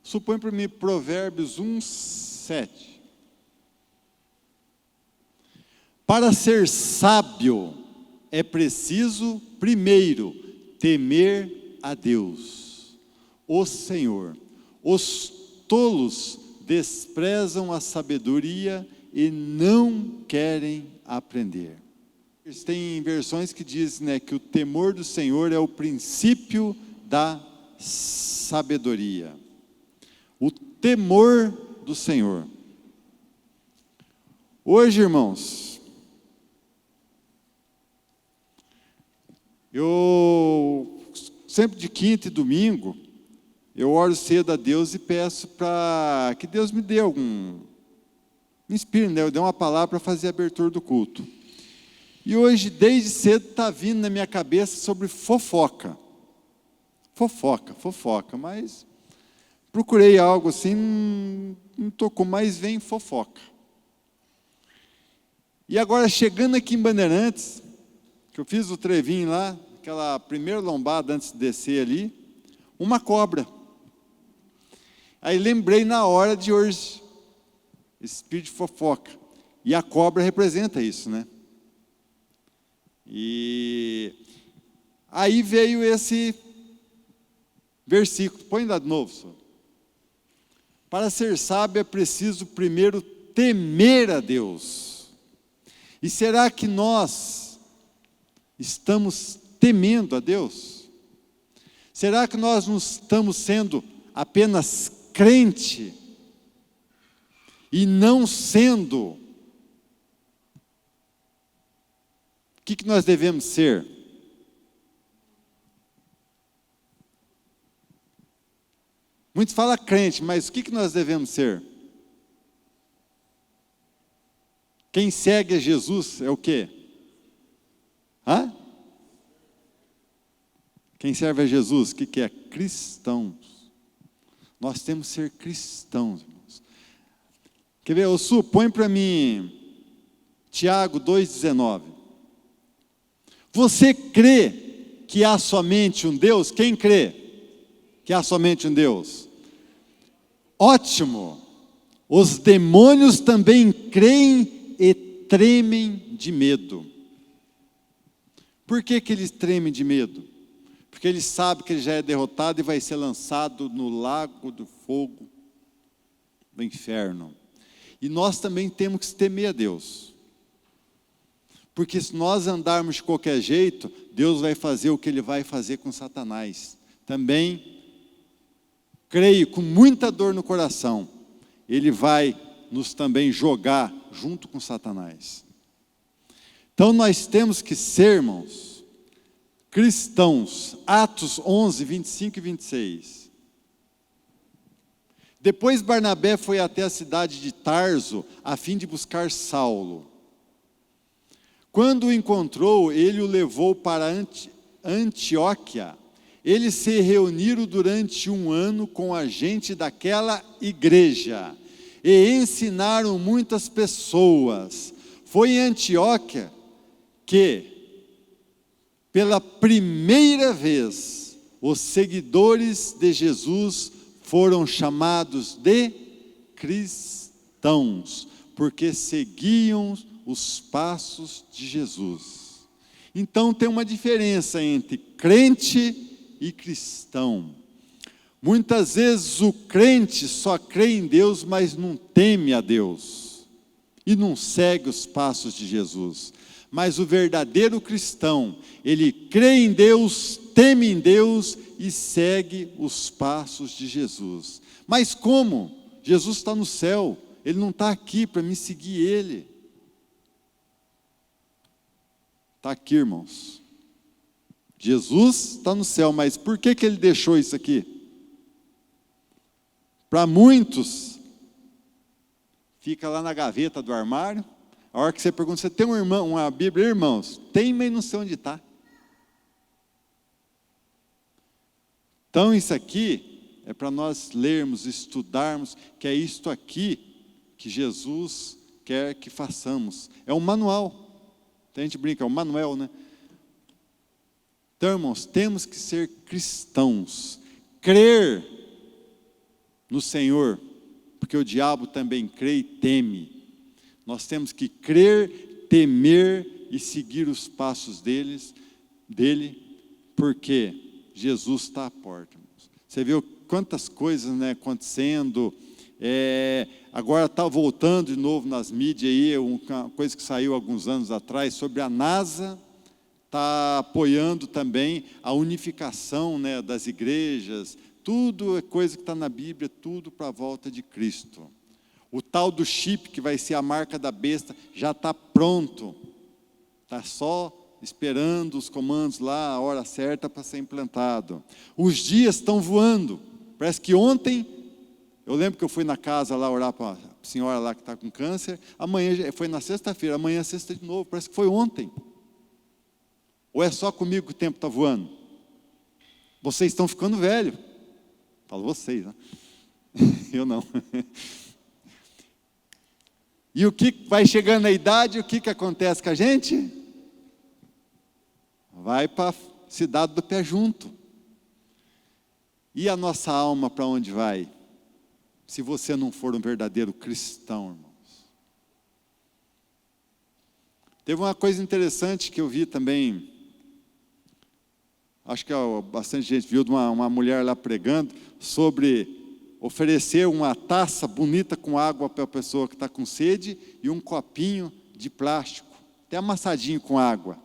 Supõe para mim Provérbios 1:7. Para ser sábio é preciso, primeiro, temer a Deus, o Senhor. Os tolos desprezam a sabedoria e não querem aprender. Tem versões que dizem, né, que o temor do Senhor é o princípio da sabedoria. O temor do Senhor. Hoje, irmãos, eu sempre de quinta e domingo, eu oro cedo a Deus e peço para que Deus me dê me inspire, né? Eu dê uma palavra para fazer a abertura do culto. E hoje, desde cedo, está vindo na minha cabeça sobre fofoca. Fofoca, mas procurei algo assim, não tocou, mas vem fofoca. E agora, chegando aqui em Bandeirantes, que eu fiz o trevinho lá, aquela primeira lombada antes de descer ali, uma cobra. Aí lembrei na hora de hoje, espírito de fofoca. E a cobra representa isso, né? E aí veio esse versículo, põe lá de novo, senhor. Para ser sábio é preciso primeiro temer a Deus. E será que nós estamos temendo a Deus? Será que nós não estamos sendo apenas crente e não sendo? O que nós devemos ser? Muitos falam crente, mas o que nós devemos ser? Quem segue a Jesus é o quê? Hã? Quem serve a Jesus, o que é? Cristãos. Nós temos que ser cristãos, irmãos. Quer ver? Ô Su, põe para mim Tiago 2,19. Você crê que há somente um Deus? Quem crê que há somente um Deus? Ótimo! Os demônios também creem e tremem de medo. Por que eles tremem de medo? Porque eles sabem que ele já é derrotado e vai ser lançado no lago do fogo do inferno. E nós também temos que temer a Deus. Porque se nós andarmos de qualquer jeito, Deus vai fazer o que Ele vai fazer com Satanás. Também, creio, com muita dor no coração, Ele vai nos também jogar junto com Satanás. Então nós temos que ser, irmãos, cristãos. Atos 11, 25 e 26. Depois Barnabé foi até a cidade de Tarso, a fim de buscar Saulo. Quando o encontrou, ele o levou para Antioquia. Eles se reuniram durante 1 ano com a gente daquela igreja e ensinaram muitas pessoas. Foi em Antioquia que, pela primeira vez, os seguidores de Jesus foram chamados de cristãos, porque seguiam os passos de Jesus. Então tem uma diferença entre crente e cristão. Muitas vezes o crente só crê em Deus, mas não teme a Deus e não segue os passos de Jesus. Mas o verdadeiro cristão, ele crê em Deus, teme em Deus e segue os passos de Jesus. Mas como? Jesus está no céu, Ele não está aqui para me seguir Ele. Está aqui, irmãos. Jesus está no céu, mas por que Ele deixou isso aqui? Para muitos, fica lá na gaveta do armário. A hora que você pergunta, você tem uma Bíblia, irmãos? Tem, mas não sei onde está. Então isso aqui é para nós lermos, estudarmos, que é isto aqui que Jesus quer que façamos. É um manual. A gente brinca, é um manual, né? Então, irmãos, temos que ser cristãos. Crer no Senhor, porque o diabo também crê e teme. Nós temos que crer, temer e seguir os passos dele, porque Jesus está à porta. Você viu quantas coisas, né, acontecendo, agora está voltando de novo nas mídias aí, uma coisa que saiu alguns anos atrás, sobre a NASA, está apoiando também a unificação, né, das igrejas. Tudo é coisa que está na Bíblia, tudo para a volta de Cristo. O tal do chip, que vai ser a marca da besta, já está pronto. Está só esperando os comandos lá, a hora certa para ser implantado. Os dias estão voando. Parece que ontem, eu lembro que eu fui na casa lá orar para a senhora lá que está com câncer. Amanhã, foi na sexta-feira, amanhã é sexta de novo. Parece que foi ontem. Ou é só comigo que o tempo está voando? Vocês estão ficando velhos. Falo vocês, né? Eu não. E o que vai chegando na idade, o que acontece com a gente? Vai para a cidade do pé junto. E a nossa alma para onde vai? Se você não for um verdadeiro cristão, irmãos. Teve uma coisa interessante que eu vi também, acho que bastante gente viu, de uma mulher lá pregando, sobre oferecer uma taça bonita com água para a pessoa que está com sede e um copinho de plástico, até amassadinho com água.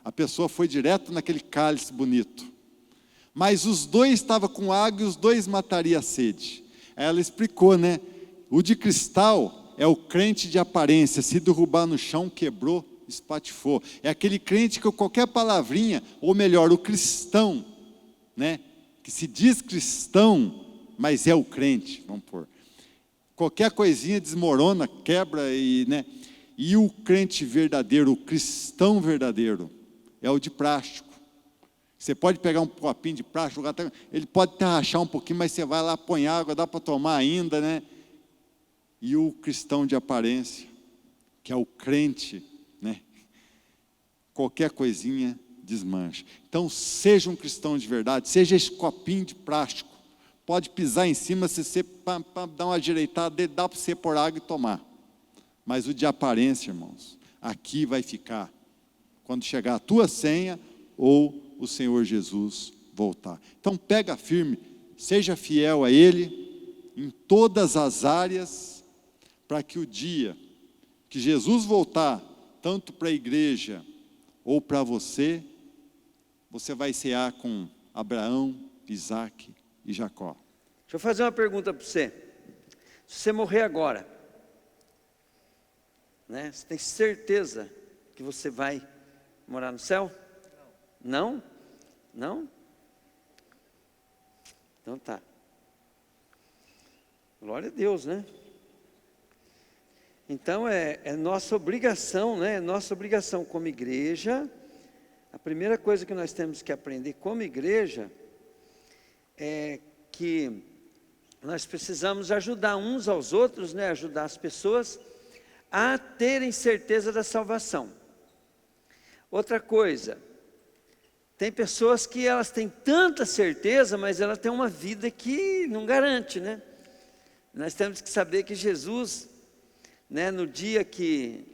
A pessoa foi direto naquele cálice bonito. Mas os dois estavam com água e os dois matariam a sede. Aí ela explicou, né? O de cristal é o crente de aparência, se derrubar no chão, quebrou, espatifou. É aquele crente que qualquer palavrinha, ou melhor, o cristão, né? Que se diz cristão, mas é o crente, vamos pôr. Qualquer coisinha desmorona, quebra, né? E o crente verdadeiro, o cristão verdadeiro, é o de plástico. Você pode pegar um copinho de plástico, ele pode até rachar um pouquinho, mas você vai lá, põe água, dá para tomar ainda, né? E o cristão de aparência, que é o crente, né? Qualquer coisinha desmancha. Então, seja um cristão de verdade, seja esse copinho de plástico. Pode pisar em cima, se você dar uma ajeitada dele, dá para você pôr água e tomar. Mas o de aparência, irmãos, aqui vai ficar. Quando chegar a tua senha ou o Senhor Jesus voltar. Então pega firme, seja fiel a Ele, em todas as áreas, para que o dia que Jesus voltar, tanto para a igreja ou para você, você vai cear com Abraão, Isaque e Jacó. Deixa eu fazer uma pergunta para você. Se você morrer agora, né, você tem certeza que você vai morar no céu? Não? Não? Então tá. Glória a Deus, né? Então é nossa obrigação, né? Nossa obrigação como igreja. A primeira coisa que nós temos que aprender como igreja é que nós precisamos ajudar uns aos outros, né? Ajudar as pessoas a terem certeza da salvação. Outra coisa, tem pessoas que elas têm tanta certeza, mas elas têm uma vida que não garante, né? Nós temos que saber que Jesus, né, no dia que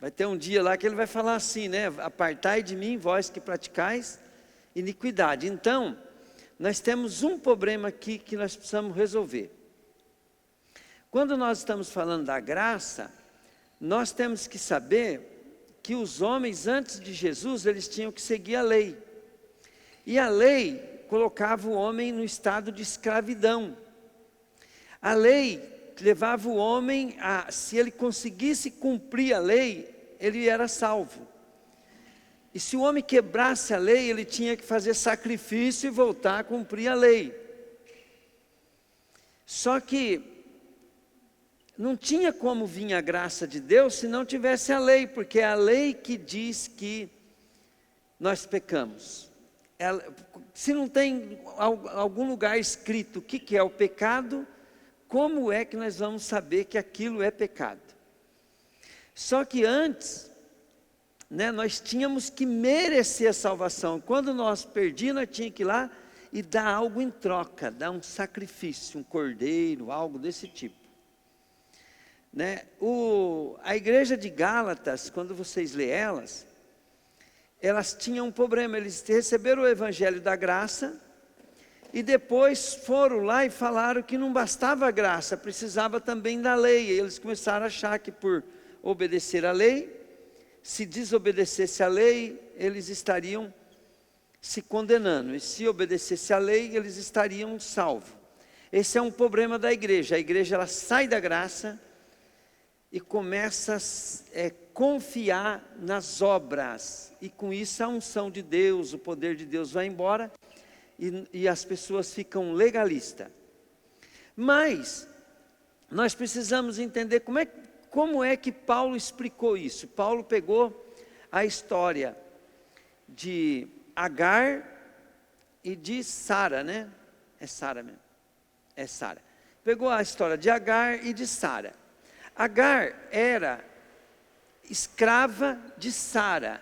vai ter um dia lá que ele vai falar assim, né? Apartai de mim, vós que praticais iniquidade. Então, nós temos um problema aqui que nós precisamos resolver. Quando nós estamos falando da graça, nós temos que saber que os homens antes de Jesus, eles tinham que seguir a lei. E a lei colocava o homem no estado de escravidão. A lei levava o homem a, se ele conseguisse cumprir a lei, ele era salvo. E se o homem quebrasse a lei, ele tinha que fazer sacrifício e voltar a cumprir a lei. Só que não tinha como vir a graça de Deus se não tivesse a lei, porque é a lei que diz que nós pecamos. Se não tem algum lugar escrito o que é o pecado, como é que nós vamos saber que aquilo é pecado? Só que antes, né, nós tínhamos que merecer a salvação. Quando nós perdíamos, nós tínhamos que ir lá e dá algo em troca, dá um sacrifício, um cordeiro, algo desse tipo. Né? A igreja de Gálatas, quando vocês lêem elas tinham um problema, eles receberam o evangelho da graça, e depois foram lá e falaram que não bastava a graça, precisava também da lei. E eles começaram a achar que por obedecer a lei, se desobedecesse a lei, eles estariam se condenando. E se obedecesse a lei, eles estariam salvos. Esse é um problema da igreja. A igreja ela sai da graça e começa a confiar nas obras. E com isso a unção de Deus, o poder de Deus vai embora. E as pessoas ficam legalistas. Mas nós precisamos entender como é que Paulo explicou isso. Paulo pegou a história de Agar e de Sara, né? É Sara mesmo. É Sara. Pegou a história de Agar e de Sara. Agar era escrava de Sara.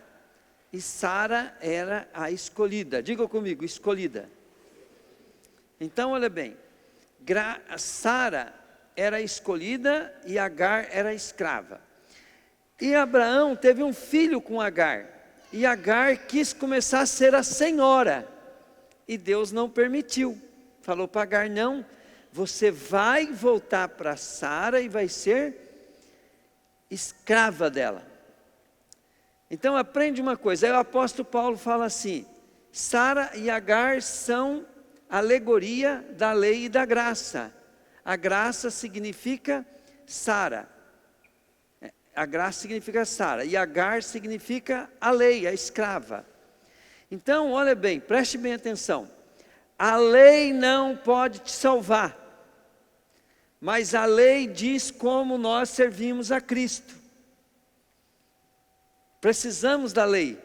E Sara era a escolhida. Diga comigo, escolhida. Então, olha bem. Sara era escolhida e Agar era escrava. E Abraão teve um filho com Agar. E Agar quis começar a ser a senhora. E Deus não permitiu. Falou para Agar, não, você vai voltar para Sara e vai ser escrava dela. Então aprende uma coisa, aí o apóstolo Paulo fala assim, Sara e Agar são alegoria da lei e da graça. A graça significa Sara. A graça significa Sara. E Agar significa a lei, a escrava. Então, olha bem, preste bem atenção. A lei não pode te salvar. Mas a lei diz como nós servimos a Cristo. Precisamos da lei.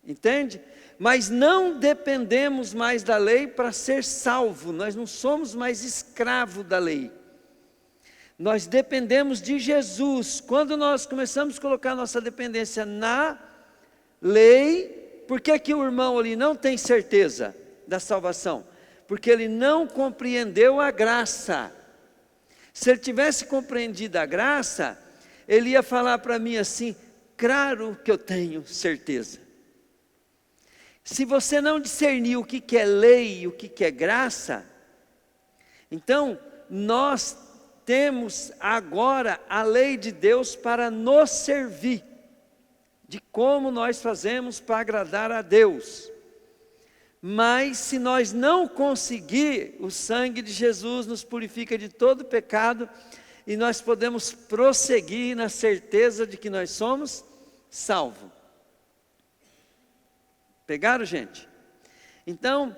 Entende? Mas não dependemos mais da lei para ser salvo. Nós não somos mais escravos da lei. Nós dependemos de Jesus. Quando nós começamos a colocar nossa dependência na lei, por que o irmão ali não tem certeza da salvação? Porque ele não compreendeu a graça. Se ele tivesse compreendido a graça, ele ia falar para mim assim, claro que eu tenho certeza. Se você não discernir o que é lei e o que é graça, então nós temos agora a lei de Deus para nos servir, de como nós fazemos para agradar a Deus. Mas se nós não conseguir, o sangue de Jesus nos purifica de todo pecado, e nós podemos prosseguir na certeza de que nós somos salvos. Pegaram, gente? Então,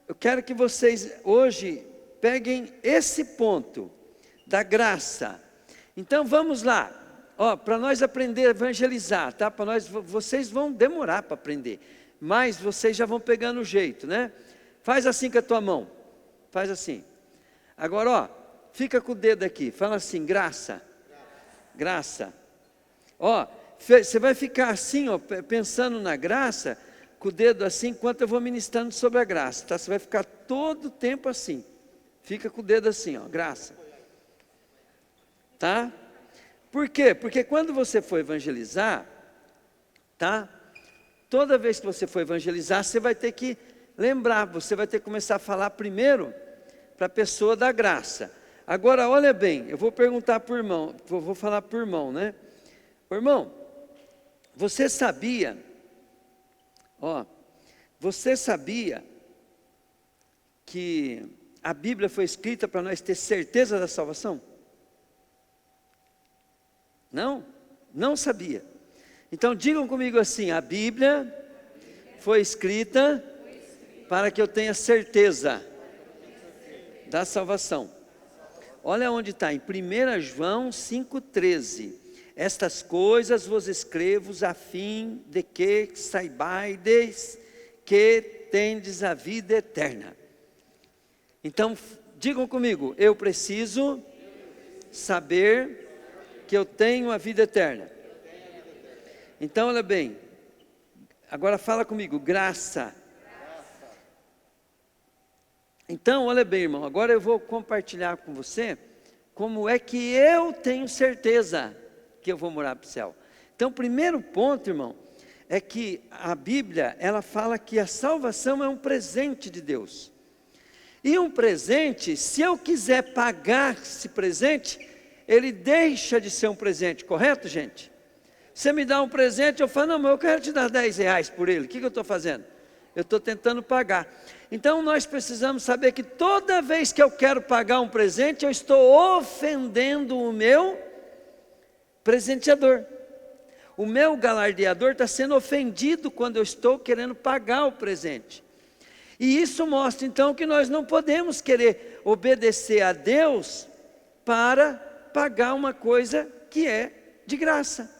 eu quero que vocês hoje peguem esse ponto da graça. Então vamos lá, para nós aprender a evangelizar, tá? Vocês vão demorar para aprender, mas vocês já vão pegando o jeito, né? Faz assim com a tua mão, faz assim. Agora, fica com o dedo aqui, fala assim, graça, graça. Você vai ficar assim, pensando na graça, com o dedo assim, enquanto eu vou ministrando sobre a graça, tá? Você vai ficar todo o tempo assim, fica com o dedo assim, graça. Tá? Por quê? Porque quando você for evangelizar, tá? Toda vez que você for evangelizar, você vai ter que lembrar, você vai ter que começar a falar primeiro para a pessoa da graça. Agora, olha bem, eu vou perguntar para o irmão, vou falar para o irmão, né? Irmão, você sabia, você sabia que a Bíblia foi escrita para nós ter certeza da salvação? Não? Não sabia. Então digam comigo assim, a Bíblia foi escrita para que eu tenha certeza da salvação. Olha onde está, em 1 João 5,13. Estas coisas vos escrevo a fim de que saibaides que tendes a vida eterna. Então digam comigo, eu preciso saber que eu tenho a vida eterna. Então olha bem, agora fala comigo, graça. Então, olha bem, irmão, agora eu vou compartilhar com você como é que eu tenho certeza que eu vou morar para o céu. Então, o primeiro ponto, irmão, é que a Bíblia, ela fala que a salvação é um presente de Deus. E um presente, se eu quiser pagar esse presente, ele deixa de ser um presente, correto, gente? Você me dá um presente, eu falo, não, mas eu quero te dar 10 reais por ele. O que eu estou fazendo? Eu estou tentando pagar. Então nós precisamos saber que toda vez que eu quero pagar um presente, eu estou ofendendo o meu presenteador. O meu galardeador está sendo ofendido quando eu estou querendo pagar o presente. E isso mostra então que nós não podemos querer obedecer a Deus para pagar uma coisa que é de graça.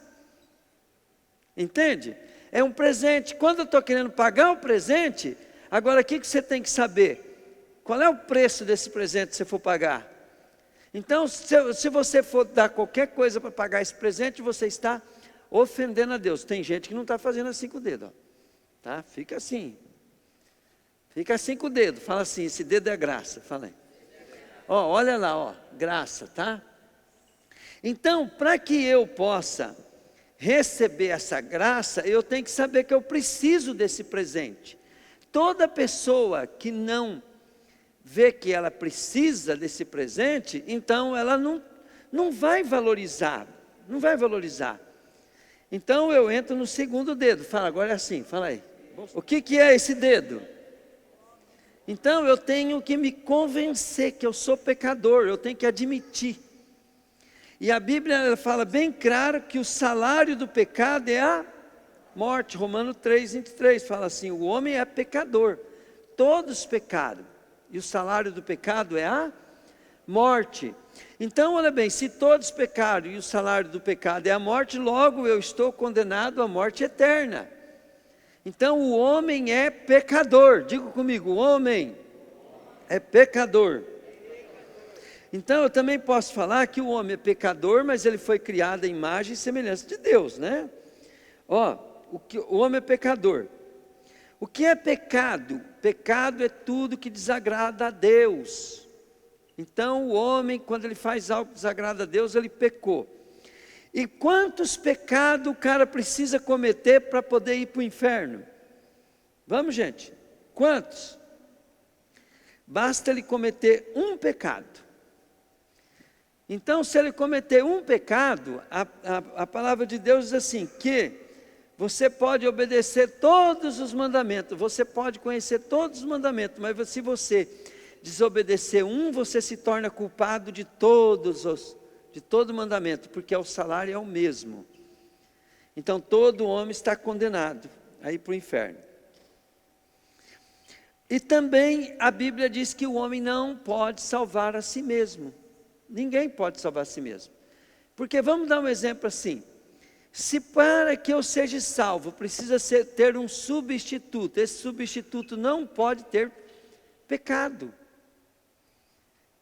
Entende? É um presente. Quando eu estou querendo pagar o presente, agora o que você tem que saber? Qual é o preço desse presente que você for pagar? Então, se você for dar qualquer coisa para pagar esse presente, você está ofendendo a Deus. Tem gente que não está fazendo assim com o dedo, ó. Tá? Fica assim. Fica assim com o dedo. Fala assim, esse dedo é graça. Fala aí. Ó, olha lá, ó, graça, tá? Então, para que eu possa receber essa graça, eu tenho que saber que eu preciso desse presente. Toda pessoa que não vê que ela precisa desse presente, então ela não vai valorizar, não vai valorizar. Então eu entro no segundo dedo, fala, agora é assim, fala aí. O que é esse dedo? Então eu tenho que me convencer que eu sou pecador, eu tenho que admitir. E a Bíblia ela fala bem claro que o salário do pecado é a morte. Romanos 3:23 fala assim, o homem é pecador, todos pecaram, e o salário do pecado é a morte. Então olha bem, se todos pecaram e o salário do pecado é a morte, logo eu estou condenado à morte eterna. Então o homem é pecador, diga comigo, o homem é pecador. Então eu também posso falar que o homem é pecador, mas ele foi criado à imagem e semelhança de Deus, né? Ó, o homem é pecador. O que é pecado? Pecado é tudo que desagrada a Deus. Então o homem, quando ele faz algo que desagrada a Deus, ele pecou. E quantos pecados o cara precisa cometer para poder ir para o inferno? Vamos, gente, quantos? Basta ele cometer um pecado. Então, se ele cometer um pecado, a palavra de Deus diz assim, que você pode obedecer todos os mandamentos, você pode conhecer todos os mandamentos, mas se você desobedecer um, você se torna culpado de todo mandamento, porque o salário é o mesmo. Então, todo homem está condenado a ir para o inferno. E também a Bíblia diz que o homem não pode salvar a si mesmo. Ninguém pode salvar a si mesmo. Porque vamos dar um exemplo assim. Se para que eu seja salvo, precisa ter um substituto. Esse substituto não pode ter pecado.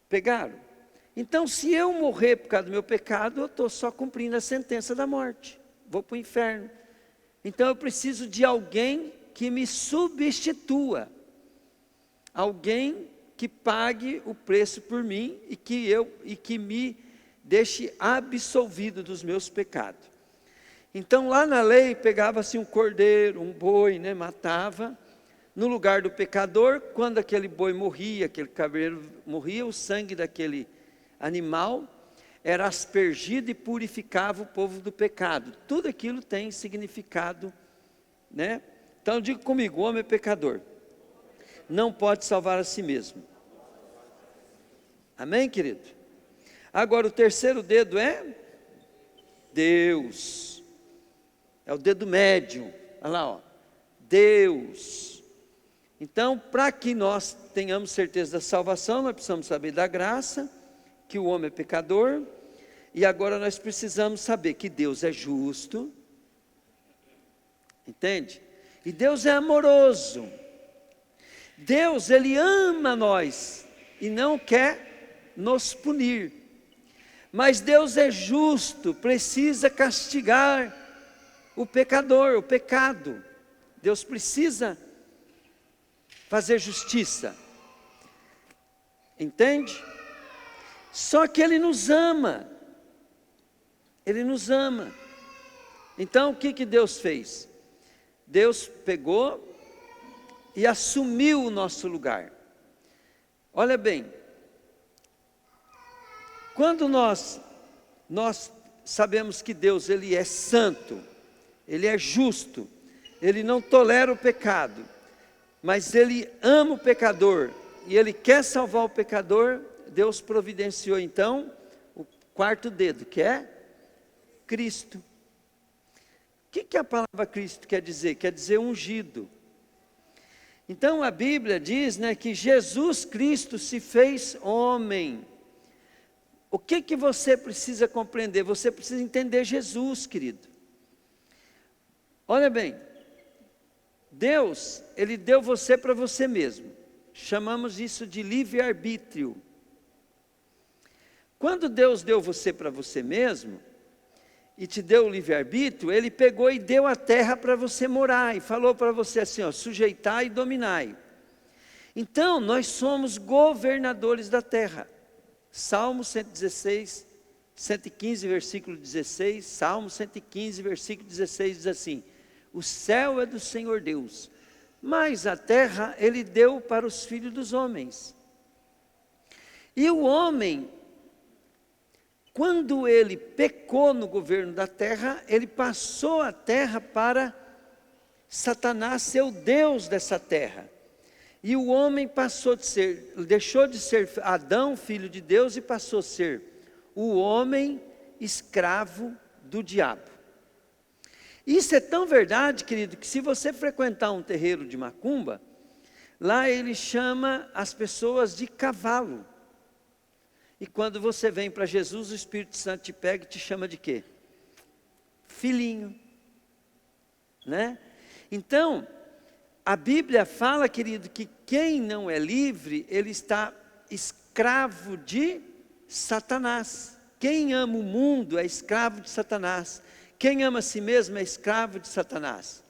Pegaram? Então se eu morrer por causa do meu pecado, eu estou só cumprindo a sentença da morte. Vou para o inferno. Então eu preciso de alguém que me substitua. Alguém que pague o preço por mim e que me deixe absolvido dos meus pecados. Então lá na lei pegava-se um cordeiro, um boi, né, matava no lugar do pecador. Quando aquele boi morria, aquele carneiro morria, o sangue daquele animal era aspergido e purificava o povo do pecado. Tudo aquilo tem significado, né? Então diga comigo, o homem é pecador, não pode salvar a si mesmo. Amém, querido? Agora o terceiro dedo é Deus. É o dedo médio. Olha lá, ó. Deus. Então, para que nós tenhamos certeza da salvação, nós precisamos saber da graça, que o homem é pecador, e agora nós precisamos saber que Deus é justo. Entende? E Deus é amoroso. Deus, Ele ama nós e não quer nos punir. Mas Deus é justo, precisa castigar o pecador, o pecado. Deus precisa fazer justiça. Entende? Só que Ele nos ama. Ele nos ama. Então o que Deus fez? Deus pegou e assumiu o nosso lugar. Olha bem, quando nós sabemos que Deus, Ele é santo, Ele é justo, Ele não tolera o pecado, mas Ele ama o pecador, e Ele quer salvar o pecador, Deus providenciou então o quarto dedo, que é Cristo. O que a palavra Cristo quer dizer? Quer dizer ungido. Então a Bíblia diz, né, que Jesus Cristo se fez homem. O que você precisa compreender? Você precisa entender Jesus, querido. Olha bem, Deus, Ele deu você para você mesmo. Chamamos isso de livre-arbítrio. Quando Deus deu você para você mesmo, e te deu o livre-arbítrio, Ele pegou e deu a terra para você morar, e falou para você assim, ó, sujeitai e dominai. Então, nós somos governadores da terra. Salmo 116, 115, versículo 16, Salmo 115, versículo 16, diz assim, o céu é do Senhor Deus, mas a terra Ele deu para os filhos dos homens. E o homem, quando ele pecou no governo da terra, ele passou a terra para Satanás ser o Deus dessa terra. E o homem deixou de ser Adão, filho de Deus, e passou a ser o homem escravo do diabo. Isso é tão verdade, querido, que se você frequentar um terreiro de macumba, lá ele chama as pessoas de cavalo. E quando você vem para Jesus, o Espírito Santo te pega e te chama de quê? Filhinho, né? Então, a Bíblia fala, querido, que quem não é livre, ele está escravo de Satanás. Quem ama o mundo é escravo de Satanás. Quem ama a si mesmo é escravo de Satanás.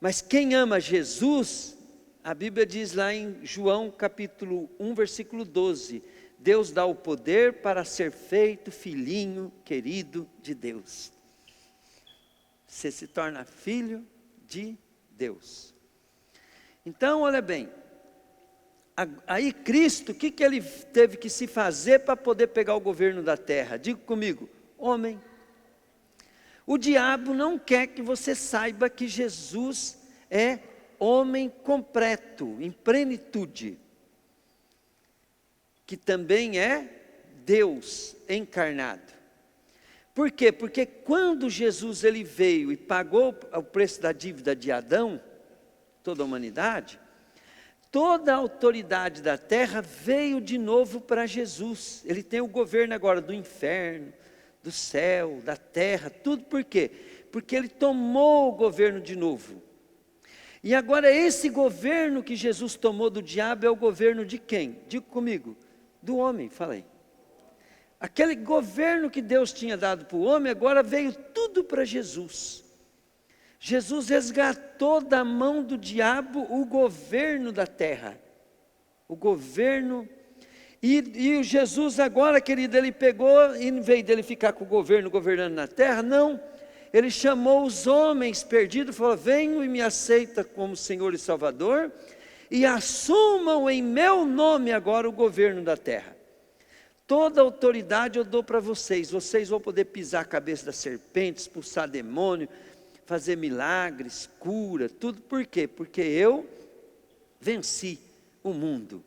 Mas quem ama Jesus, a Bíblia diz lá em João capítulo 1, versículo 12, Deus dá o poder para ser feito filhinho querido de Deus. Você se torna filho de Deus. Então, olha bem, aí Cristo, o que Ele teve que se fazer para poder pegar o governo da terra? Diga comigo, homem. O diabo não quer que você saiba que Jesus é homem completo, em plenitude, que também é Deus encarnado. Por quê? Porque quando Jesus ele veio e pagou o preço da dívida de Adão, toda a humanidade, toda a autoridade da terra veio de novo para Jesus. Ele tem o governo agora do inferno, do céu, da terra, tudo por quê? Porque ele tomou o governo de novo. E agora esse governo que Jesus tomou do diabo é o governo de quem? Diga comigo. Do homem, falei. Aquele governo que Deus tinha dado para o homem, agora veio tudo para Jesus. Jesus resgatou da mão do diabo o governo da terra. O governo. E o Jesus agora, querido, ele pegou, e em vez dele ficar com o governo governando na terra, não. Ele chamou os homens perdidos, falou, venham e me aceita como Senhor e Salvador, e assumam em meu nome agora o governo da terra. Toda autoridade eu dou para vocês. Vocês vão poder pisar a cabeça da serpente, expulsar demônio, fazer milagres, cura, tudo. Por quê? Porque eu venci o mundo.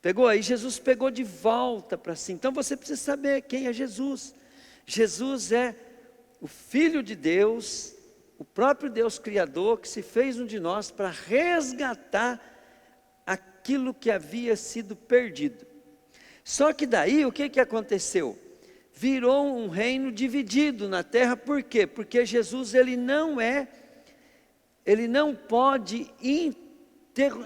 Pegou aí? Jesus pegou de volta para si. Então você precisa saber quem é Jesus. Jesus é o Filho de Deus, o próprio Deus Criador, que se fez um de nós para resgatar aquilo que havia sido perdido. Só que daí, o que aconteceu? Virou um reino dividido na terra, por quê? Porque Jesus, ele não pode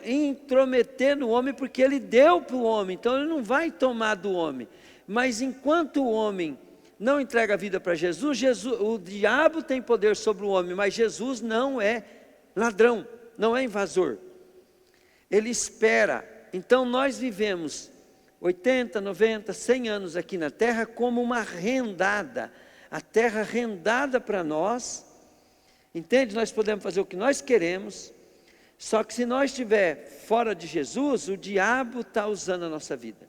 intrometer no homem, porque ele deu para o homem, então ele não vai tomar do homem. Mas enquanto o homem não entrega a vida para Jesus, o diabo tem poder sobre o homem, mas Jesus não é ladrão, não é invasor. Ele espera Então nós vivemos 80, 90, 100 anos aqui na terra como uma rendada, a terra rendada para nós, entende? Nós podemos fazer o que nós queremos, só que se nós estiver fora de Jesus, o diabo está usando a nossa vida.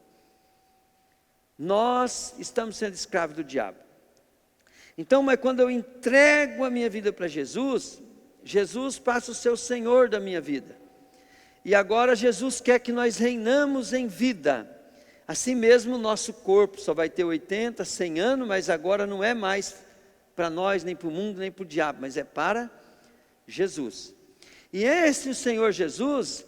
Nós estamos sendo escravos do diabo. Então, mas quando eu entrego a minha vida para Jesus, Jesus passa a ser o Senhor da minha vida. E agora Jesus quer que nós reinamos em vida. Assim mesmo o nosso corpo só vai ter 80, 100 anos, mas agora não é mais para nós, nem para o mundo, nem para o diabo, mas é para Jesus. E esse o Senhor Jesus,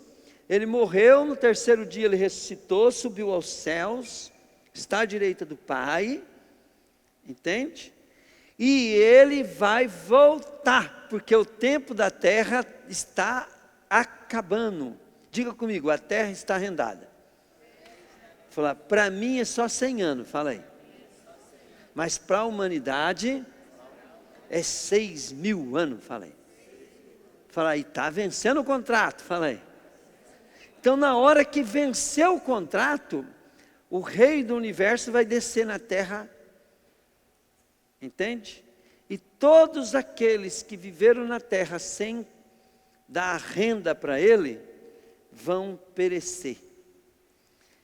Ele morreu, no terceiro dia Ele ressuscitou, subiu aos céus, está à direita do Pai, entende? E Ele vai voltar, porque o tempo da terra está acabando. Diga comigo, a terra está arrendada. Falar, para mim é só 100 anos, fala aí. Mas para a humanidade é 6.000 anos, fala aí. Fala aí, está vencendo o contrato, fala aí. Então na hora que vencer o contrato, o rei do universo vai descer na terra, entende? E todos aqueles que viveram na terra sem dar renda para ele, vão perecer.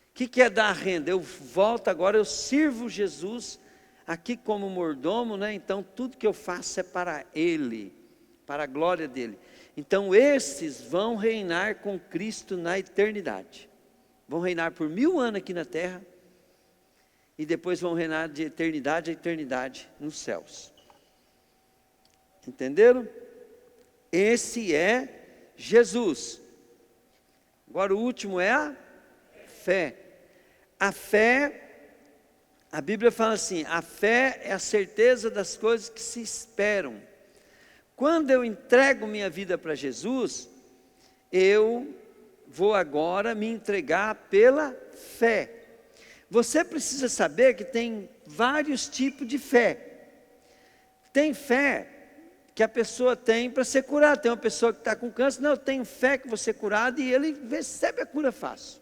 O que é dar renda? Eu volto agora, eu sirvo Jesus aqui como mordomo, né? Então tudo que eu faço é para Ele, para a glória dEle. Então esses vão reinar com Cristo na eternidade. Vão reinar por 1000 anos aqui na terra, e depois vão reinar de eternidade a eternidade nos céus. Entenderam? Esse é Jesus. Agora o último é a fé. A fé, a Bíblia fala assim, a fé é a certeza das coisas que se esperam. Quando eu entrego minha vida para Jesus, eu vou agora me entregar pela fé. Você precisa saber que tem vários tipos de fé. Tem fé que a pessoa tem para ser curada. Tem uma pessoa que está com câncer, não, eu tenho fé que vou ser curado, e ele recebe a cura fácil.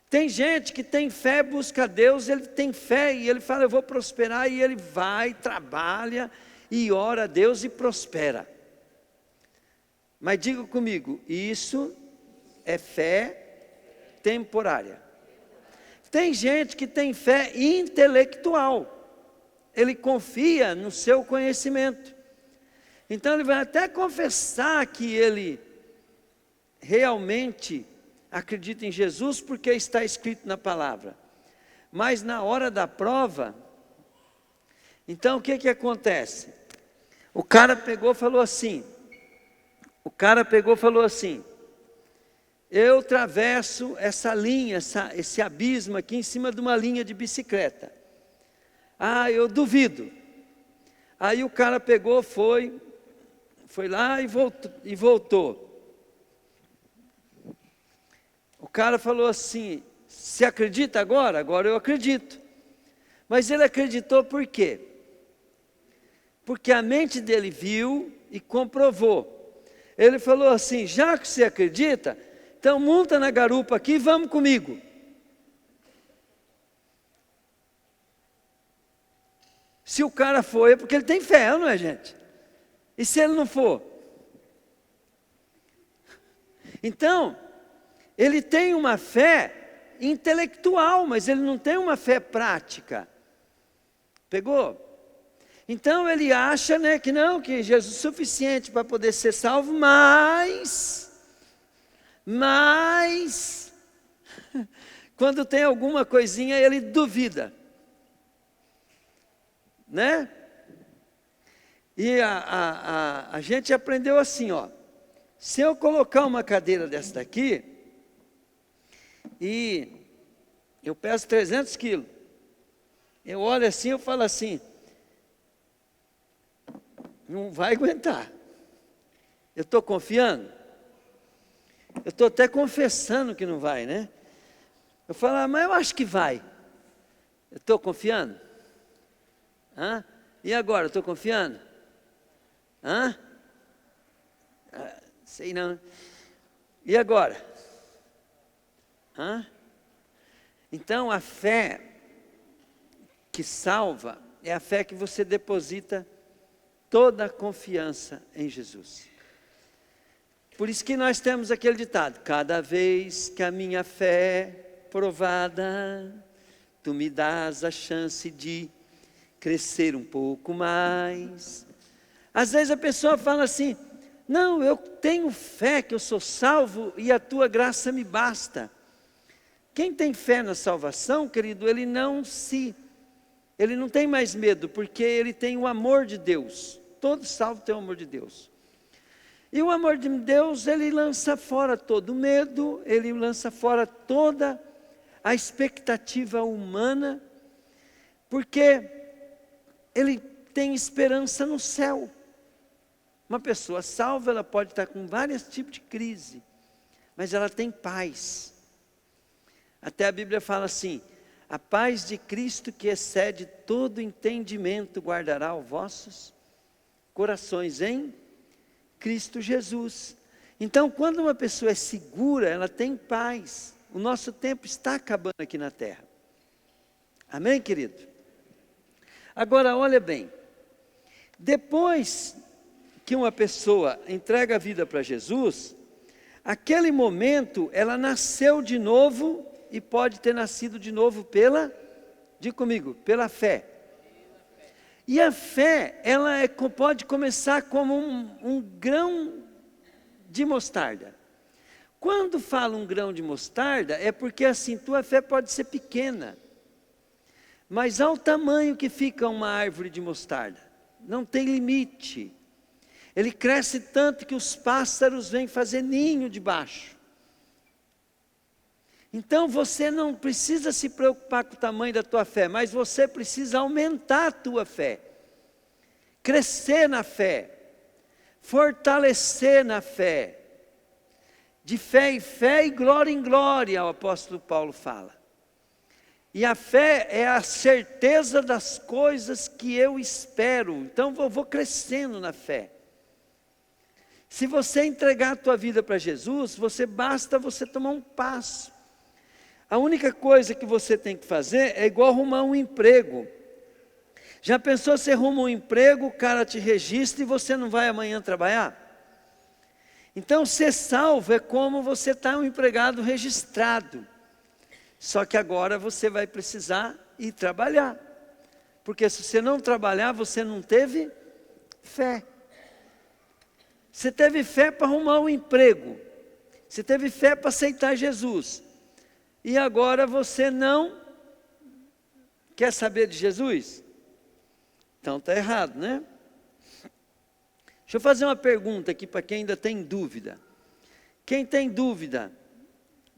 Tem gente que tem fé, busca a Deus, ele tem fé e ele fala, eu vou prosperar, e ele vai, trabalha e ora a Deus e prospera. Mas diga comigo, isso é fé temporária. Tem gente que tem fé intelectual, ele confia no seu conhecimento. Então ele vai até confessar que ele realmente acredita em Jesus porque está escrito na palavra. Mas na hora da prova, então o que acontece? O cara pegou e falou assim, eu atravesso essa linha, esse abismo aqui em cima de uma linha de bicicleta. Ah, eu duvido. Aí o cara pegou, foi lá e voltou. O cara falou assim, você acredita agora? Agora eu acredito. Mas ele acreditou por quê? Porque a mente dele viu e comprovou. Ele falou assim, já que você acredita, então monta na garupa aqui e vamos comigo. Se o cara for, é porque ele tem fé, não é, gente? E se ele não for? Então, ele tem uma fé intelectual, mas ele não tem uma fé prática. Pegou? Então ele acha, né, que não, que Jesus é suficiente para poder ser salvo, mas quando tem alguma coisinha ele duvida, né? E a gente aprendeu assim, ó, se eu colocar uma cadeira dessa daqui, e eu peso 300 quilos, eu olho assim, eu falo assim, não vai aguentar. Eu estou confiando? Eu estou até confessando que não vai, né? Eu falo, mas eu acho que vai. Eu estou confiando? Hã? E agora, estou confiando? Hã? Sei não. E agora? Hã? Então a fé que salva é a fé que você deposita toda a confiança em Jesus. Por isso que nós temos aquele ditado: cada vez que a minha fé é provada, tu me dás a chance de crescer um pouco mais. Às vezes a pessoa fala assim: não, eu tenho fé que eu sou salvo e a tua graça me basta. Quem tem fé na salvação, querido, ele não tem mais medo, porque ele tem o amor de Deus. Todo salvo tem o amor de Deus. E o amor de Deus, ele lança fora todo medo, ele lança fora toda a expectativa humana, porque ele tem esperança no céu. Uma pessoa salva, ela pode estar com vários tipos de crise, mas ela tem paz. Até a Bíblia fala assim: a paz de Cristo que excede todo entendimento guardará os vossos corações em Cristo Jesus. Então, quando uma pessoa é segura, ela tem paz. O nosso tempo está acabando aqui na terra. Amém, querido? Agora, olha bem. Depois que uma pessoa entrega a vida para Jesus, aquele momento ela nasceu de novo e pode ter nascido de novo diga comigo, pela fé. E a fé, ela pode começar como um grão de mostarda. Quando fala um grão de mostarda, é porque assim, tua fé pode ser pequena, mas ao tamanho que fica uma árvore de mostarda, não tem limite. Ele cresce tanto que os pássaros vêm fazer ninho debaixo. Então você não precisa se preocupar com o tamanho da tua fé, mas você precisa aumentar a tua fé, crescer na fé, fortalecer na fé, de fé em fé e glória em glória, o apóstolo Paulo fala. E a fé é a certeza das coisas que eu espero. Então eu vou crescendo na fé. Se você entregar a tua vida para Jesus, basta você tomar um passo. A única coisa que você tem que fazer é igual arrumar um emprego. Já pensou, você arruma um emprego, o cara te registra e você não vai amanhã trabalhar? Então ser salvo é como você estar um empregado registrado. Só que agora você vai precisar ir trabalhar. Porque se você não trabalhar, você não teve fé. Você teve fé para arrumar um emprego. Você teve fé para aceitar Jesus. E agora você não quer saber de Jesus? Então está errado, né? Deixa eu fazer uma pergunta aqui para quem ainda tem dúvida. Quem tem dúvida,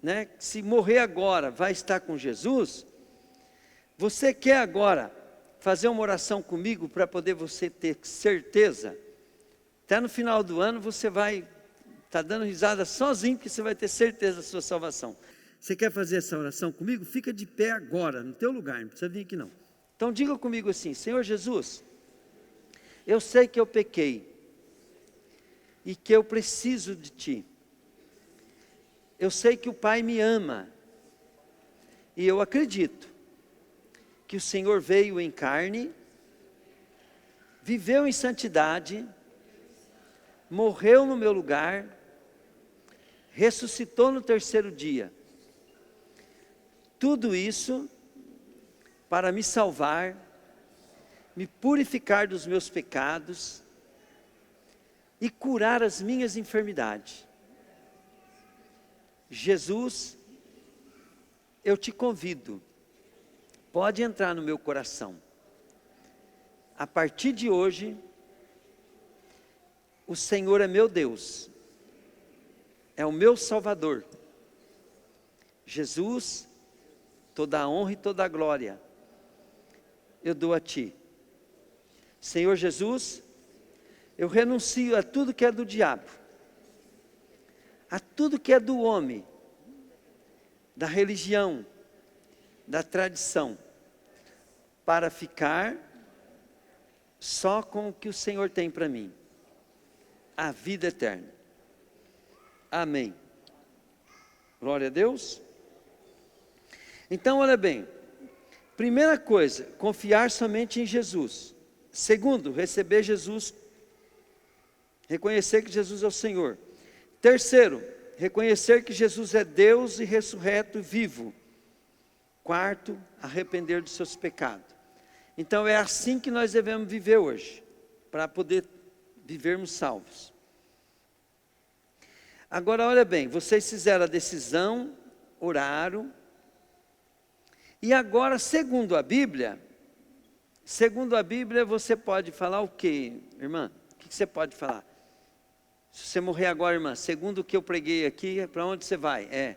né, se morrer agora vai estar com Jesus? Você quer agora fazer uma oração comigo para poder você ter certeza? Até no final do ano você vai estar dando risada sozinho, porque você vai ter certeza da sua salvação. Você quer fazer essa oração comigo? Fica de pé agora, no teu lugar, não precisa vir aqui não. Então diga comigo assim: Senhor Jesus, eu sei que eu pequei e que eu preciso de Ti. Eu sei que o Pai me ama e eu acredito que o Senhor veio em carne, viveu em santidade, morreu no meu lugar, ressuscitou no terceiro dia. Tudo isso para me salvar, me purificar dos meus pecados e curar as minhas enfermidades. Jesus, eu te convido, pode entrar no meu coração. A partir de hoje, o Senhor é meu Deus, é o meu Salvador. Jesus, toda a honra e toda a glória eu dou a Ti. Senhor Jesus, eu renuncio a tudo que é do diabo, a tudo que é do homem, da religião, da tradição, para ficar só com o que o Senhor tem para mim, a vida eterna. Amém. Glória a Deus. Então, olha bem, primeira coisa, confiar somente em Jesus. Segundo, receber Jesus, reconhecer que Jesus é o Senhor. Terceiro, reconhecer que Jesus é Deus e ressurreto e vivo. Quarto, arrepender dos seus pecados. Então é assim que nós devemos viver hoje, para poder vivermos salvos. Agora olha bem, vocês fizeram a decisão, oraram, e agora segundo a Bíblia você pode falar o quê, irmã? O que você pode falar? Se você morrer agora, irmã, segundo o que eu preguei aqui, para onde você vai?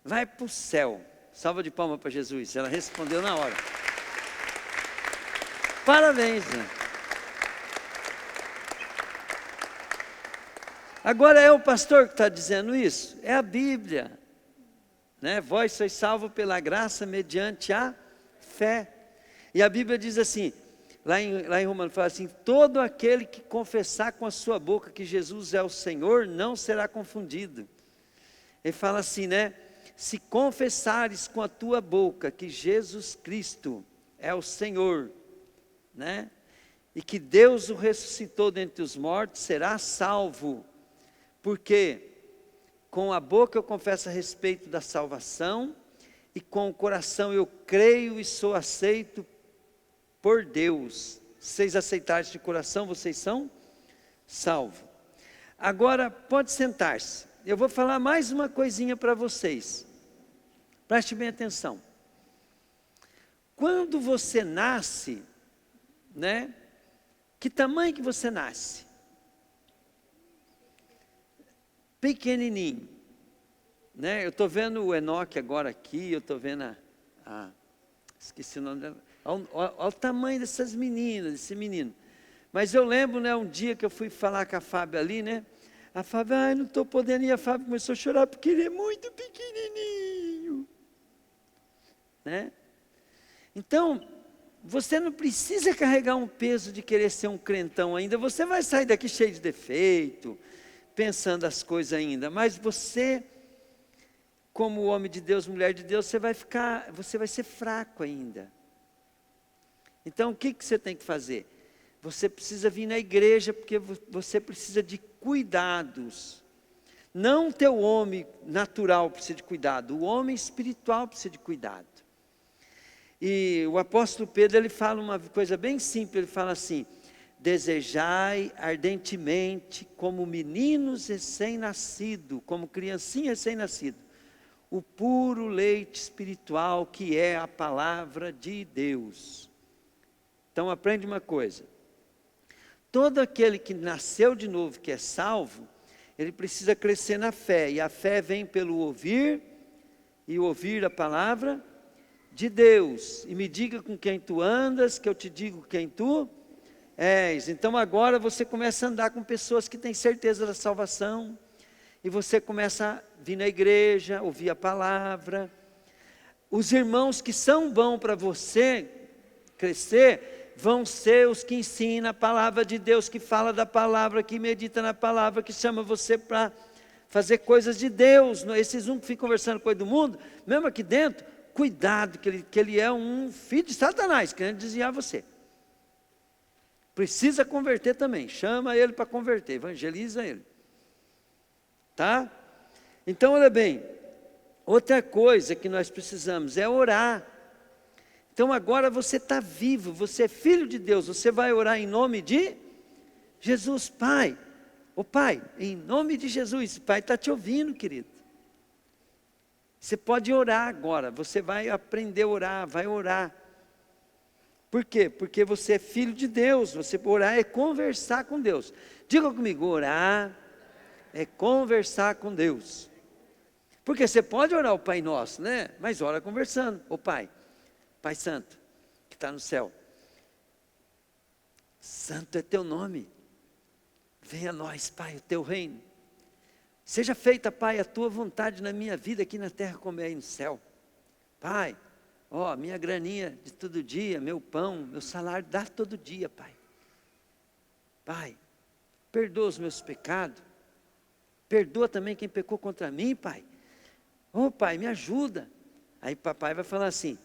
Vai para o céu. Salva de palmas para Jesus, ela respondeu na hora. Parabéns, né? Agora é o pastor que está dizendo isso? É a Bíblia, né? Vós sois salvos pela graça mediante a fé. E a Bíblia diz assim, lá em Romanos fala assim, todo aquele que confessar com a sua boca que Jesus é o Senhor, não será confundido. Ele fala assim, né? Se confessares com a tua boca que Jesus Cristo é o Senhor, né? E que Deus o ressuscitou dentre os mortos, será salvo. Porque com a boca eu confesso a respeito da salvação, e com o coração eu creio e sou aceito por Deus. Se vocês aceitarem de coração, vocês são salvos. Agora, pode sentar-se. Eu vou falar mais uma coisinha para vocês. Preste bem atenção. Quando você nasce, né? Que tamanho que você nasce? Pequenininho, né? Eu estou vendo o Enoque agora aqui, eu estou vendo esqueci o nome dela. Olha o tamanho dessas meninas, desse menino. Mas eu lembro, né, um dia que eu fui falar com a Fábio ali, né? A Fábio, não estou podendo ir. A Fábio começou a chorar porque ele é muito pequenininho, né? Então, você não precisa carregar um peso de querer ser um crentão ainda. Você vai sair daqui cheio de defeito, pensando as coisas ainda. Mas você, como homem de Deus, mulher de Deus, você vai ser fraco ainda. Então, o que você tem que fazer? Você precisa vir na igreja, porque você precisa de cuidados. Não o teu homem natural precisa de cuidado, o homem espiritual precisa de cuidado. E o apóstolo Pedro, ele fala uma coisa bem simples, ele fala assim, desejai ardentemente, como meninos recém-nascidos, como criancinha recém-nascido, o puro leite espiritual que é a palavra de Deus. Então aprende uma coisa, todo aquele que nasceu de novo, que é salvo, ele precisa crescer na fé, e a fé vem pelo ouvir, e ouvir a palavra de Deus. E me diga com quem tu andas, que eu te digo quem tu és. Então agora você começa a andar com pessoas que têm certeza da salvação, e você começa a vir na igreja, ouvir a palavra. Os irmãos que são bons para você crescer, vão ser os que ensinam a palavra de Deus, que fala da palavra, que medita na palavra, que chama você para fazer coisas de Deus. Esses que ficam conversando coisa do mundo, mesmo aqui dentro, cuidado, que ele é um filho de Satanás, querendo desviar você. Precisa converter também, chama ele para converter, evangeliza ele. Tá? Então, olha bem, outra coisa que nós precisamos é orar. Então agora você está vivo, você é filho de Deus, você vai orar em nome de Jesus. Pai, Pai, em nome de Jesus, Pai está te ouvindo, querido. Você pode orar agora, você vai aprender a orar, vai orar. Por quê? Porque você é filho de Deus, você orar é conversar com Deus. Diga comigo, orar é conversar com Deus. Porque você pode orar o Pai Nosso, né? Mas ora conversando, Pai Santo, que está no céu, santo é teu nome, venha a nós, Pai, o teu reino, seja feita, Pai, a tua vontade na minha vida, aqui na terra, como é aí no céu. Pai, minha graninha de todo dia, meu pão, meu salário, dá todo dia, Pai. Pai, perdoa os meus pecados, perdoa também quem pecou contra mim, Pai. Pai, me ajuda. Aí papai vai falar assim,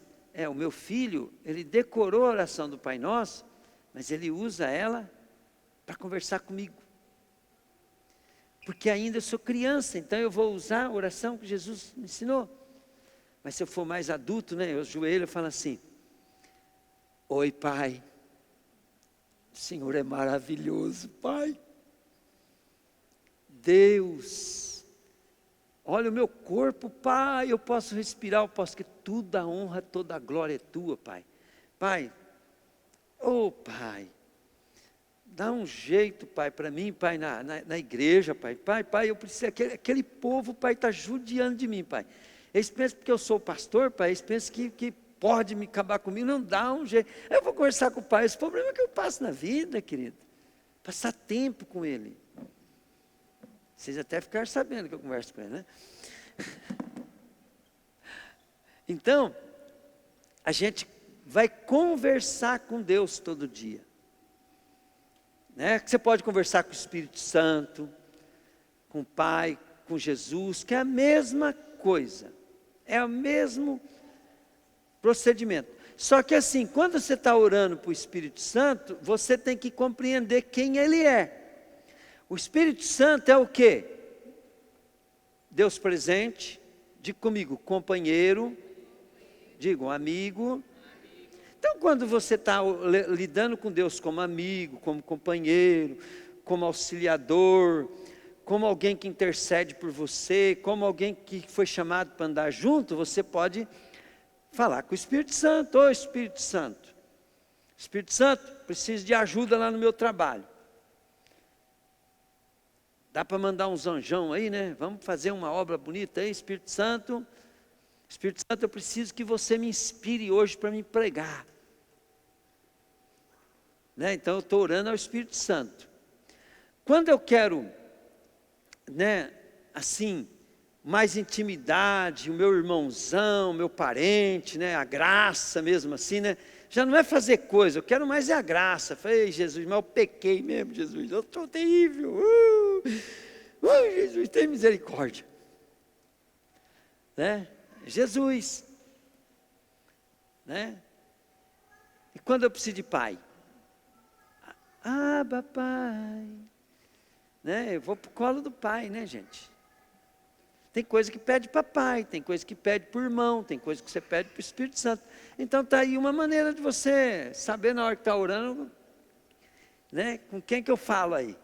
o meu filho, ele decorou a oração do Pai Nosso, mas ele usa ela para conversar comigo. Porque ainda eu sou criança, então eu vou usar a oração que Jesus me ensinou. Mas se eu for mais adulto, né, eu ajoelho e falo assim, oi Pai, o Senhor é maravilhoso, Pai. Deus, olha o meu corpo, Pai, eu posso respirar, eu posso, que toda a honra, toda a glória é tua, Pai. Pai, Pai, dá um jeito, Pai, para mim, Pai, na igreja, Pai. Pai, eu preciso, aquele povo, Pai, está judiando de mim, Pai. Eles pensam que eu sou pastor, Pai, eles pensam que pode me acabar comigo, não dá um jeito. Eu vou conversar com o Pai, esse problema que eu passo na vida, querido. Passar tempo com Ele. Vocês até ficaram sabendo que eu converso com Ele, né? Então, a gente vai conversar com Deus todo dia. Né? Você pode conversar com o Espírito Santo, com o Pai, com Jesus, que é a mesma coisa. É o mesmo procedimento. Só que assim, quando você está orando para o Espírito Santo, você tem que compreender quem Ele é. O Espírito Santo é o quê? Deus presente, diga comigo, companheiro, diga amigo. Então quando você está lidando com Deus como amigo, como companheiro, como auxiliador, como alguém que intercede por você, como alguém que foi chamado para andar junto, você pode falar com o Espírito Santo. Ô Espírito Santo, preciso de ajuda lá no meu trabalho. Dá para mandar uns anjão aí, né? Vamos fazer uma obra bonita aí, Espírito Santo, eu preciso que você me inspire hoje para me pregar. Né? Então eu estou orando ao Espírito Santo. Quando eu quero, né, assim, mais intimidade, o meu irmãozão, meu parente, né, a graça mesmo assim, né? Já não é fazer coisa, eu quero mais é a graça. Falei, Jesus, mas eu pequei mesmo, Jesus, eu estou terrível. Jesus, tem misericórdia. Né? Jesus. Né? E quando eu preciso de pai? Papai. Né? Eu vou para o colo do pai, né, gente? Tem coisa que pede para pai, tem coisa que pede para o irmão, tem coisa que você pede para o Espírito Santo. Então está aí uma maneira de você saber na hora que está orando, né, com quem que eu falo aí.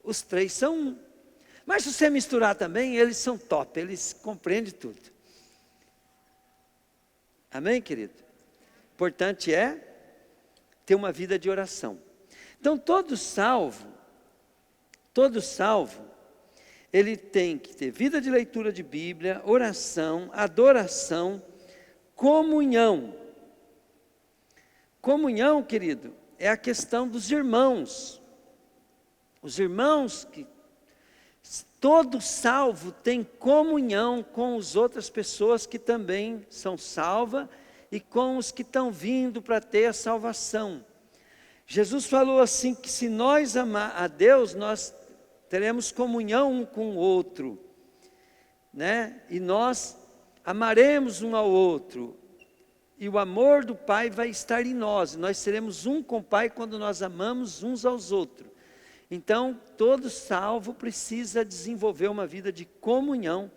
Os três são um. Mas se você misturar também, eles são top, eles compreendem tudo. Amém, querido? Importante é ter uma vida de oração. Então todo salvo, ele tem que ter vida de leitura de Bíblia, oração, adoração, comunhão. Comunhão, querido, é a questão dos irmãos. Os irmãos, todo salvo tem comunhão com as outras pessoas que também são salvas e com os que estão vindo para ter a salvação. Jesus falou assim, que se nós amar a Deus, nós teremos comunhão um com o outro, né? E nós amaremos um ao outro, e o amor do Pai vai estar em nós, nós seremos um com o Pai quando nós amamos uns aos outros. Então, todo salvo precisa desenvolver uma vida de comunhão,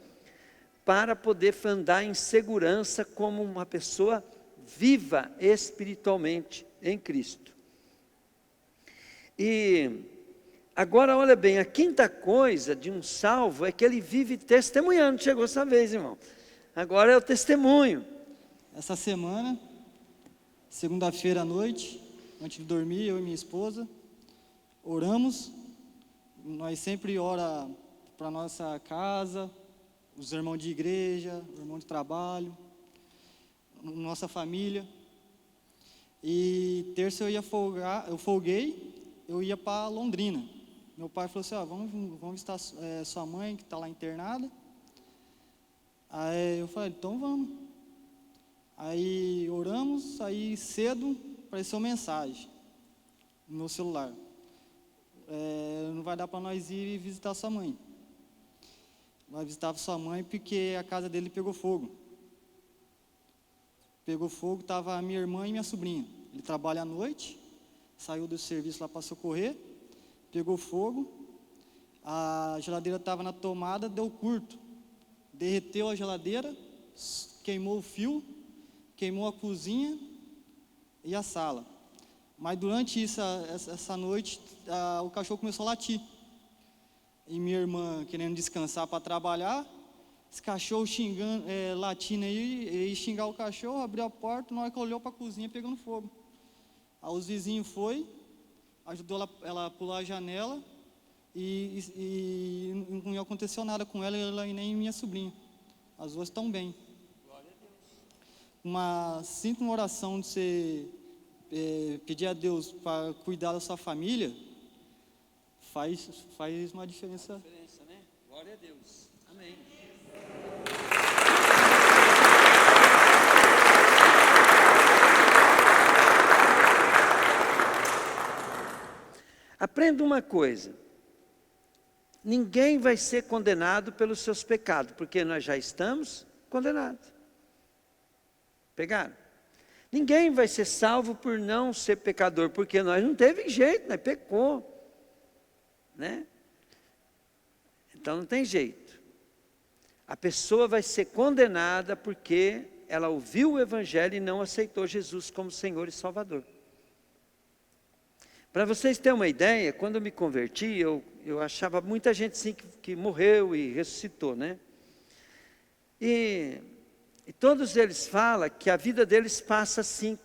para poder andar em segurança como uma pessoa viva espiritualmente em Cristo. E agora, olha bem, a quinta coisa de um salvo é que ele vive testemunhando. Chegou essa vez, irmão. Agora é o testemunho. Essa semana, segunda-feira à noite, antes de dormir, eu e minha esposa, oramos. Nós sempre oramos para nossa casa, os irmãos de igreja, os irmãos de trabalho, nossa família. E terça eu ia folgar, eu folguei, eu ia para Londrina. Meu pai falou assim, vamos visitar sua mãe que está lá internada. Aí eu falei, então vamos. Aí oramos, aí cedo apareceu uma mensagem no meu celular. Não vai dar para nós ir visitar sua mãe. Nós visitávamos sua mãe porque a casa dele pegou fogo. pegou fogo, estava a minha irmã e minha sobrinha. Ele trabalha à noite, saiu do serviço lá para socorrer, pegou fogo, a geladeira estava na tomada, deu curto, derreteu a geladeira, queimou o fio, queimou a cozinha e a sala. Mas durante essa noite, o cachorro começou a latir. E minha irmã, querendo descansar para trabalhar, esse cachorro xingando, latindo aí, e xingar o cachorro, abriu a porta, na hora que olhou para a cozinha, pegando fogo. Aí os vizinhos ajudou ela a pular a janela, e não aconteceu nada com ela e nem minha sobrinha. As duas estão bem. Sinto uma oração de você pedir a Deus para cuidar da sua família, faz uma diferença. Né? Glória a Deus. Amém. Aprenda uma coisa: ninguém vai ser condenado pelos seus pecados, porque nós já estamos condenados. Pegaram? Ninguém vai ser salvo por não ser pecador, porque nós não teve jeito, nós pecou, né? Então não tem jeito. A pessoa vai ser condenada porque ela ouviu o Evangelho e não aceitou Jesus como Senhor e Salvador. Para vocês terem uma ideia, quando eu me converti, eu achava muita gente assim que morreu e ressuscitou, né? E todos eles falam que a vida deles passa assim,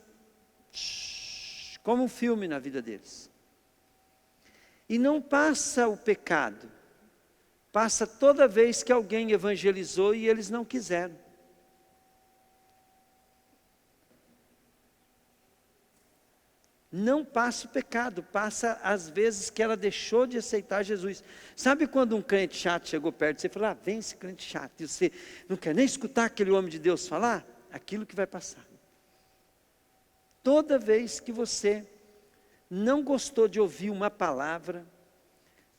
como um filme na vida deles. E não passa o pecado, passa toda vez que alguém evangelizou e eles não quiseram. Não passa o pecado, passa as vezes que ela deixou de aceitar Jesus. Sabe quando um crente chato chegou perto de você e falou: vem esse crente chato, e você não quer nem escutar aquele homem de Deus falar? Aquilo que vai passar. Toda vez que você não gostou de ouvir uma palavra,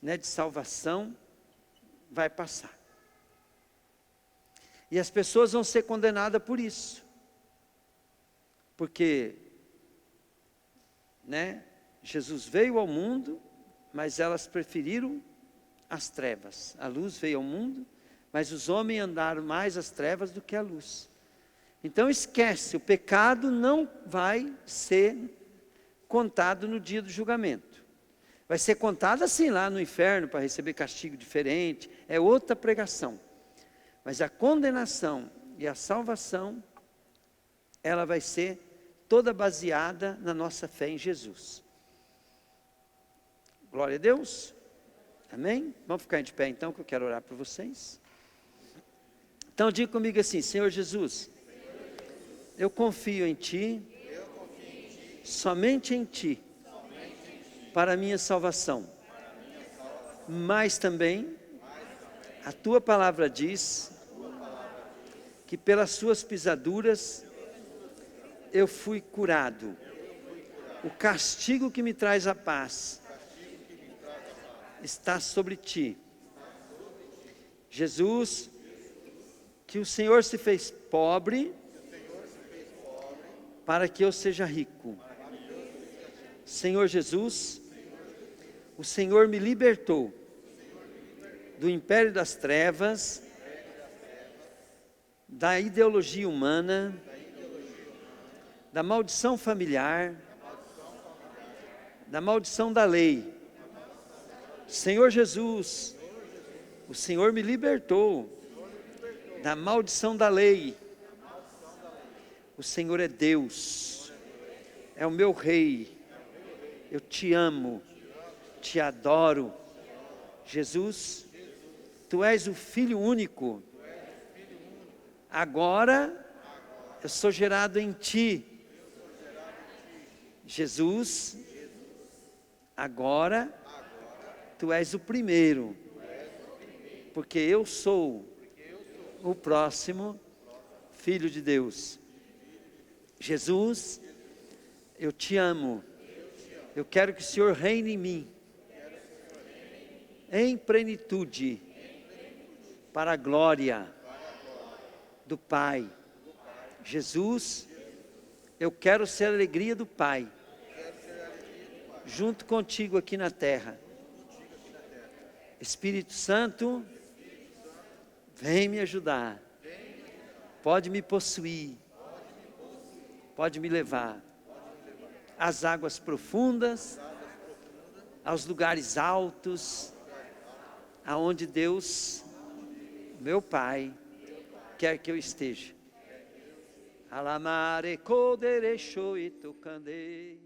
né, de salvação, vai passar. E as pessoas vão ser condenadas por isso. Porque Jesus veio ao mundo, mas elas preferiram as trevas. A luz veio ao mundo, mas os homens andaram mais as trevas do que a luz. Então esquece, o pecado não vai ser contado no dia do julgamento. Vai ser contado assim lá no inferno, para receber castigo diferente, é outra pregação. Mas a condenação e a salvação, ela vai ser toda baseada na nossa fé em Jesus. Glória a Deus. Amém? Vamos ficar de pé então, que eu quero orar por vocês. Então diga comigo assim: Senhor Jesus, eu confio em Ti, somente em Ti, para a minha salvação. Mas também, a Tua palavra diz que pelas Suas pisaduras eu fui curado. O castigo que me traz a paz está sobre Ti. Jesus, que o Senhor se fez pobre para que eu seja rico. Senhor Jesus, o Senhor me libertou do império das trevas, da ideologia humana, da maldição familiar, da maldição da lei. Senhor Jesus, o Senhor me libertou da maldição da lei. O Senhor é Deus, é o meu Rei. Eu Te amo, Te adoro. Jesus, Tu és o Filho único. Agora eu sou gerado em Ti. Jesus, agora Tu és o primeiro, porque eu sou o próximo Filho de Deus. Jesus, eu Te amo, eu quero que o Senhor reine em mim, em plenitude, para a glória do Pai. Jesus, Eu quero ser a alegria do Pai, junto contigo aqui na terra. Espírito Santo, vem me ajudar. Pode me possuir. Pode me levar às águas profundas, aos lugares altos, aonde Deus, meu Pai, quer que eu esteja. Alamare kodere shoito kande.